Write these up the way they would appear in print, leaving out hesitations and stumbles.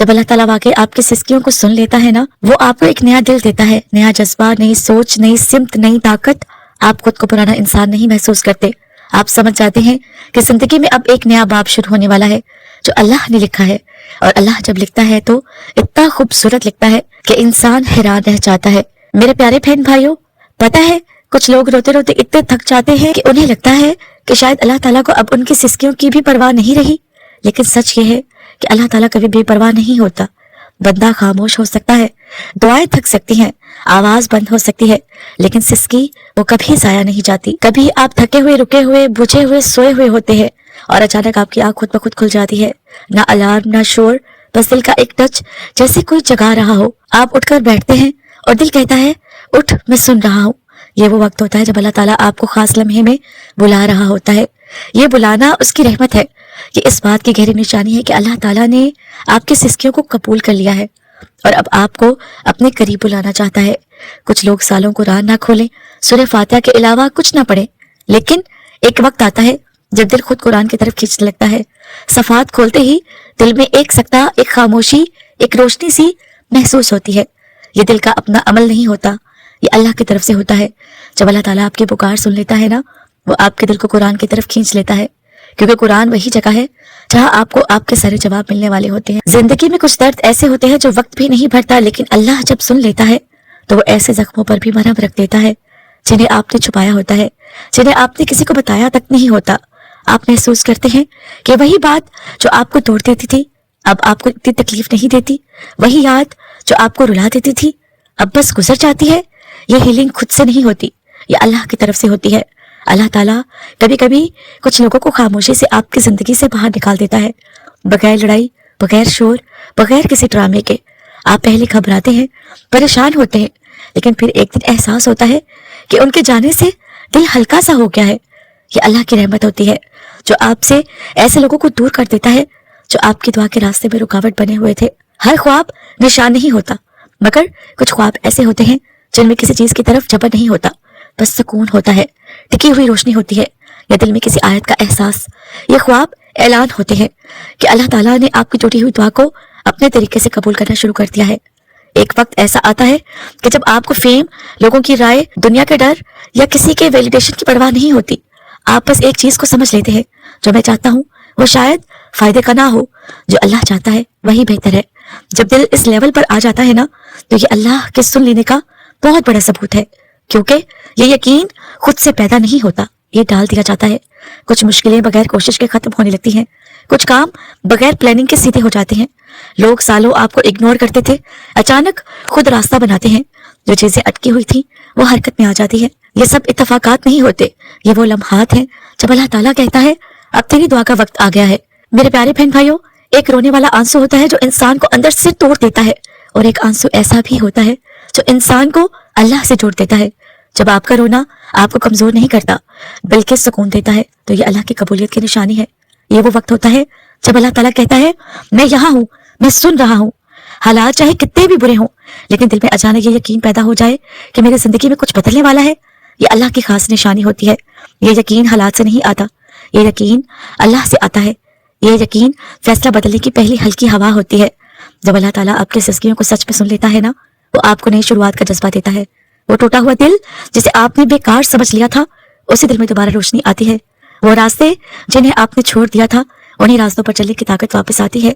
جب اللہ تعالیٰ واقعی آپ کی سسکیوں کو سن لیتا ہے نا، وہ آپ کو ایک نیا دل دیتا ہے، نیا جذبہ، نئی سوچ، نئی سمت، نئی طاقت۔ آپ خود کو پرانا انسان نہیں محسوس کرتے، آپ سمجھ جاتے ہیں کہ زندگی میں اب ایک نیا باب شروع ہونے والا ہے جو اللہ نے لکھا ہے۔ اور اللہ جب لکھتا ہے تو اتنا خوبصورت لکھتا ہے کہ انسان حیران رہ جاتا ہے۔ میرے پیارے بہن بھائیوں، پتہ ہے کچھ لوگ روتے روتے اتنے تھک جاتے ہیں کہ انہیں لگتا ہے کہ شاید اللہ تعالیٰ کو اب ان کی سسکیوں کی بھی پرواہ نہیں رہی، لیکن سچ یہ ہے کہ اللہ تعالیٰ کبھی بے پرواہ نہیں ہوتا۔ بندہ خاموش ہو سکتا ہے، دعائیں تھک سکتی ہیں، آواز بند ہو سکتی ہے، لیکن سسکی وہ کبھی ضائع نہیں جاتی۔ کبھی آپ تھکے ہوئے، رکے ہوئے، بجھے ہوئے، سوئے ہوئے ہوتے ہیں اور اچانک آپ کی آنکھ خود بخود کھل جاتی ہے، نہ الارم، نہ شور، بس دل کا ایک ٹچ، جیسے کوئی جگا رہا ہو۔ آپ اٹھ کر بیٹھتے ہیں اور دل کہتا ہے اٹھ، میں سن رہا ہوں۔ یہ وہ وقت ہوتا ہے جب اللہ تعالیٰ آپ کو خاص لمحے میں بلا رہا ہوتا ہے۔ یہ بلانا اس کی رحمت ہے۔ یہ اس بات کی گہری نشانی ہے کہ اللہ تعالیٰ نے آپ کی سسکیوں کو قبول کر لیا ہے اور اب آپ کو اپنے قریب بلانا چاہتا ہے۔ کچھ لوگ سالوں قرآن نہ کھولیں، سورہ فاتحہ کے علاوہ کچھ نہ پڑھیں، لیکن ایک وقت آتا ہے جب دل خود قرآن کی طرف کھینچنے لگتا ہے۔ صفحات کھولتے ہی دل میں ایک سکتہ، ایک خاموشی، ایک روشنی سی محسوس ہوتی ہے۔ یہ دل کا اپنا عمل نہیں ہوتا، یہ اللہ کی طرف سے ہوتا ہے۔ جب اللہ تعالیٰ آپ کی پکار سن لیتا ہے نا، وہ آپ کے دل کو قرآن کی طرف کھینچ لیتا ہے، کیونکہ قرآن وہی جگہ ہے جہاں آپ کو آپ کے سارے جواب ملنے والے ہوتے ہیں۔ زندگی میں کچھ درد ایسے ہوتے ہیں جو وقت بھی نہیں بھرتا، لیکن اللہ جب سن لیتا ہے تو وہ ایسے زخموں پر بھی مرہم رکھ دیتا ہے جنہیں آپ نے چھپایا ہوتا ہے، جنہیں آپ نے کسی کو بتایا تک نہیں ہوتا۔ آپ محسوس کرتے ہیں کہ وہی بات جو آپ کو توڑ دیتی تھی اب آپ کو اتنی تکلیف نہیں دیتی، وہی یاد جو آپ کو رلا دیتی تھی اب بس گزر جاتی ہے۔ یہ ہیلنگ خود سے نہیں ہوتی، یہ اللہ کی طرف سے ہوتی ہے۔ اللہ تعالیٰ کبھی کبھی کچھ لوگوں کو خاموشی سے آپ کی زندگی سے باہر نکال دیتا ہے، بغیر لڑائی، بغیر شور، بغیر کسی ڈرامے کے۔ آپ پہلے گھبراتے ہیں، پریشان ہوتے ہیں، لیکن پھر ایک دن احساس ہوتا ہے کہ ان کے جانے سے دل ہلکا سا ہو گیا ہے۔ یہ اللہ کی رحمت ہوتی ہے جو آپ سے ایسے لوگوں کو دور کر دیتا ہے جو آپ کی دعا کے راستے میں رکاوٹ بنے ہوئے تھے۔ ہر خواب نشان نہیں ہوتا، مگر کچھ خواب ایسے ہوتے ہیں جن میں کسی چیز کی طرف جبر نہیں ہوتا، بس سکون ہوتا ہے، ٹکی ہوئی روشنی ہوتی ہے یا دل میں کسی آیت کا احساس۔ یہ خواب اعلان ہوتے ہیں کہ اللہ تعالیٰ نے آپ کی ٹوٹی ہوئی دعا کو اپنے طریقے سے قبول کرنا شروع کر دیا ہے۔ ایک وقت ایسا آتا ہے کہ جب آپ کو فیم، لوگوں کی رائے، دنیا کے ڈر یا کسی کے ویلیڈیشن کی پرواہ نہیں ہوتی۔ آپ بس ایک چیز کو سمجھ لیتے ہیں، جو میں چاہتا ہوں وہ شاید فائدے کا نہ ہو، جو اللہ چاہتا ہے وہی بہتر ہے۔ جب دل اس لیول پر آ جاتا ہے نا، تو یہ اللہ کے سن لینے کا بہت بڑا ثبوت ہے، کیونکہ یہ یقین خود سے پیدا نہیں ہوتا، یہ ڈال دیا جاتا ہے۔ کچھ مشکلیں بغیر کوشش کے ختم ہونے لگتی ہیں، کچھ کام بغیر پلاننگ کے سیدھے ہو جاتے ہیں۔ لوگ سالوں آپ کو اگنور کرتے تھے، اچانک خود راستہ بناتے ہیں، جو چیزیں اٹکی ہوئی تھیں وہ حرکت میں آ جاتی ہیں۔ یہ سب اتفاقات نہیں ہوتے، یہ وہ لمحات ہیں جب اللہ تعالیٰ کہتا ہے اب تیری دعا کا وقت آ گیا ہے۔ میرے پیارے بہن بھائیوں، ایک رونے والا آنسو ہوتا ہے جو انسان کو اندر سے توڑ دیتا ہے، اور ایک آنسو ایسا بھی ہوتا ہے جو انسان کو اللہ سے جوڑ دیتا ہے۔ جب آپ کا رونا آپ کو کمزور نہیں کرتا بلکہ سکون دیتا ہے، تو یہ اللہ کی قبولیت کی نشانی ہے۔ یہ وہ وقت ہوتا ہے جب اللہ تعالیٰ کہتا ہے میں یہاں ہوں، میں سن رہا ہوں، حالات چاہے کتنے بھی برے ہوں، لیکن دل میں اچانک یہ یقین پیدا ہو جائے کہ میری زندگی میں کچھ بدلنے والا ہے۔ یہ اللہ کی خاص نشانی ہوتی ہے۔ یہ یقین حالات سے نہیں آتا، یہ یقین اللہ سے آتا ہے۔ یہ یقین فیصلہ بدلنے کی پہلی ہلکی ہوا ہوتی ہے۔ جب اللہ تعالیٰ آپ کے سسکیوں کو سچ میں سن لیتا ہے نا، وہ آپ کو نئی شروعات کا جذبہ دیتا ہے۔ وہ ٹوٹا ہوا دل جسے آپ نے بیکار سمجھ لیا تھا، اسی دل میں دوبارہ روشنی آتی ہے۔ وہ راستے جنہیں آپ نے چھوڑ دیا تھا، انہیں راستوں پر چلنے کی طاقت واپس آتی ہے۔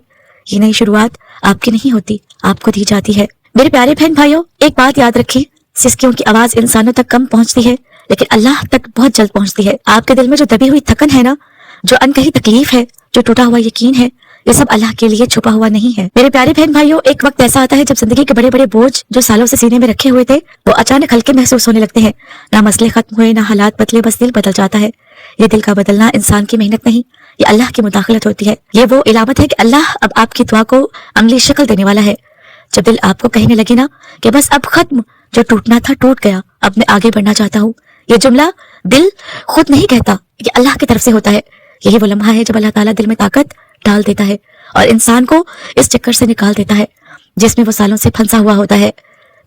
یہ نئی شروعات آپ کی نہیں ہوتی، آپ کو دی جاتی ہے۔ میرے پیارے بہن بھائیوں، ایک بات یاد رکھیں، سسکیوں کی آواز انسانوں تک کم پہنچتی ہے لیکن اللہ تک بہت جلد پہنچتی ہے۔ آپ کے دل میں جو دبی ہوئی تھکن ہے نا، جو انکہی تکلیف ہے، جو ٹوٹا ہوا یقین ہے، یہ سب اللہ کے لیے چھپا ہوا نہیں ہے۔ میرے پیارے بہن بھائیوں، ایک وقت ایسا آتا ہے جب زندگی کے بڑے بڑے بوجھ جو سالوں سے سینے میں رکھے ہوئے تھے، وہ اچانک ہلکے محسوس ہونے لگتے ہیں۔ نہ مسئلے ختم ہوئے، نہ حالات بدلے، بس دل بدل جاتا ہے۔ یہ دل کا بدلنا انسان کی محنت نہیں، یہ اللہ کی مداخلت ہوتی ہے۔ یہ وہ علامت ہے کہ اللہ اب آپ کی دعا کو عملی شکل دینے والا ہے۔ جب دل آپ کو کہنے لگے نا کہ بس اب ختم، جو ٹوٹنا تھا ٹوٹ گیا، اب میں آگے بڑھنا چاہتا ہوں، یہ جملہ دل خود نہیں کہتا، یہ اللہ کی طرف سے ہوتا ہے۔ یہی وہ لمحہ ہے جب اللہ تعالیٰ دل میں طاقت ڈال دیتا ہے اور انسان کو اس چکر سے نکال دیتا ہے جس میں وہ سالوں سے پھنسا ہوا ہوتا ہے۔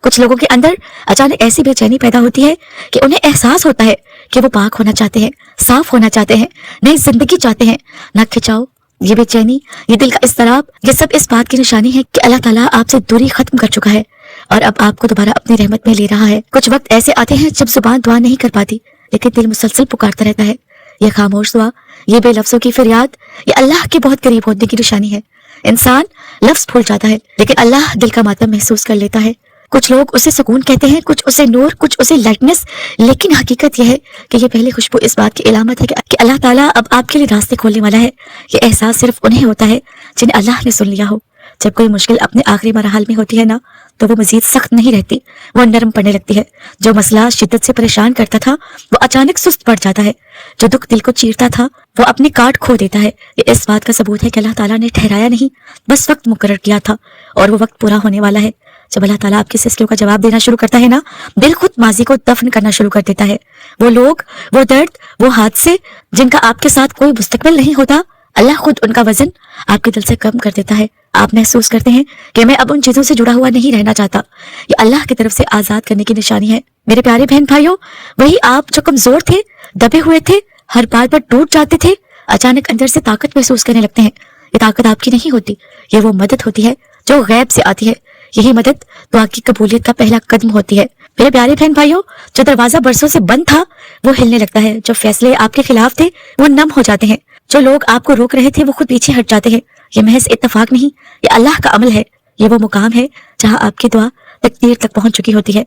کچھ لوگوں کے اندر اچانک ایسی بے چینی پیدا ہوتی ہے کہ انہیں احساس ہوتا ہے کہ وہ پاک ہونا چاہتے ہیں، صاف ہونا چاہتے ہیں، نئی زندگی چاہتے ہیں، نہ کھچاؤ، یہ بے چینی، یہ دل کا اضطراب، یہ سب اس بات کی نشانی ہے کہ اللہ تعالیٰ آپ سے دوری ختم کر چکا ہے اور اب آپ کو دوبارہ اپنی رحمت میں لے رہا ہے۔ کچھ وقت ایسے آتے ہیں جب زبان دعا نہیں کر پاتی، لیکن دل مسلسل پکارتا رہتا ہے۔ یہ خاموش دعا، یہ بے لفظوں کی فریاد، یہ اللہ کے بہت قریب ہونے کی نشانی ہے۔ انسان لفظ بھول جاتا ہے، لیکن اللہ دل کا ماتم محسوس کر لیتا ہے۔ کچھ لوگ اسے سکون کہتے ہیں، کچھ اسے نور، کچھ اسے لائٹنس، لیکن حقیقت یہ ہے کہ یہ پہلی خوشبو اس بات کی علامت ہے کہ اللہ تعالیٰ اب آپ کے لیے راستے کھولنے والا ہے۔ یہ احساس صرف انہیں ہوتا ہے جنہیں اللہ نے سن لیا ہو۔ جب کوئی مشکل اپنے آخری مراحل میں ہوتی ہے نا، تو وہ مزید سخت نہیں رہتی، وہ نرم پڑنے لگتی ہے۔ جو مسئلہ شدت سے پریشان کرتا تھا وہ اچانک سست پڑ جاتا ہے، جو دکھ دل کو چیرتا تھا وہ اپنی کاٹ کھو دیتا ہے۔ یہ اس بات کا ثبوت ہے کہ اللہ تعالیٰ نے ٹھہرایا نہیں، بس وقت مقرر کیا تھا اور وہ وقت پورا ہونے والا ہے۔ جب اللہ تعالیٰ آپ کی سسکیوں کا جواب دینا شروع کرتا ہے نا، دل خود ماضی کو دفن کرنا شروع کر دیتا ہے۔ وہ لوگ، وہ درد، وہ حادثے جن کا آپ کے ساتھ کوئی مستقبل نہیں ہوتا، اللہ خود ان کا وزن آپ کے دل سے کم کر دیتا ہے۔ آپ محسوس کرتے ہیں کہ میں اب ان چیزوں سے جڑا ہوا نہیں رہنا چاہتا۔ یہ اللہ کی طرف سے آزاد کرنے کی نشانی ہے۔ میرے پیارے بہن بھائیوں، وہی آپ جو کمزور تھے، دبے ہوئے تھے، ہر بات پر ٹوٹ جاتے تھے، اچانک اندر سے طاقت محسوس کرنے لگتے ہیں۔ یہ طاقت آپ کی نہیں ہوتی، یہ وہ مدد ہوتی ہے جو غیب سے آتی ہے۔ یہی مدد دعا کی قبولیت کا پہلا قدم ہوتی ہے۔ میرے پیارے بہن بھائیوں، جو دروازہ برسوں سے بند تھا وہ ہلنے لگتا ہے، جو فیصلے آپ کے خلاف تھے وہ نم ہو جاتے ہیں، جو لوگ آپ کو روک رہے تھے وہ خود پیچھے ہٹ جاتے ہیں۔ یہ محض اتفاق نہیں، یہ اللہ کا عمل ہے۔ یہ وہ مقام ہے جہاں آپ کی دعا تقدیر تک پہنچ چکی ہوتی ہے۔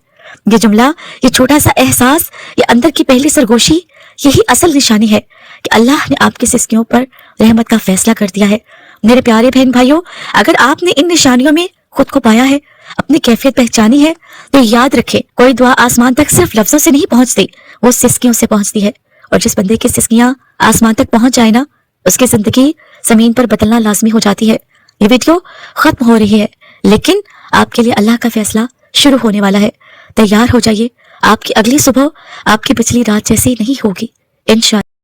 یہ جملہ، یہ چھوٹا سا احساس، یہ اندر کی پہلی سرگوشی، یہی اصل نشانی ہے کہ اللہ نے آپ کی سسکیوں پر رحمت کا فیصلہ کر دیا ہے۔ میرے پیارے بہن بھائیوں، اگر آپ نے ان نشانیوں میں خود کو پایا ہے، اپنی کیفیت پہچانی ہے، تو یاد رکھے کوئی دعا آسمان تک صرف لفظوں سے نہیں پہنچتی، وہ سسکیوں سے پہنچتی ہے۔ اور جس بندے کی سسکیاں آسمان تک پہنچ جائے نا، اس کی زندگی زمین پر بدلنا لازمی ہو جاتی ہے۔ یہ ویڈیو ختم ہو رہی ہے، لیکن آپ کے لیے اللہ کا فیصلہ شروع ہونے والا ہے۔ تیار ہو جائیے، آپ کی اگلی صبح آپ کی پچھلی رات جیسی نہیں ہوگی، انشاءاللہ۔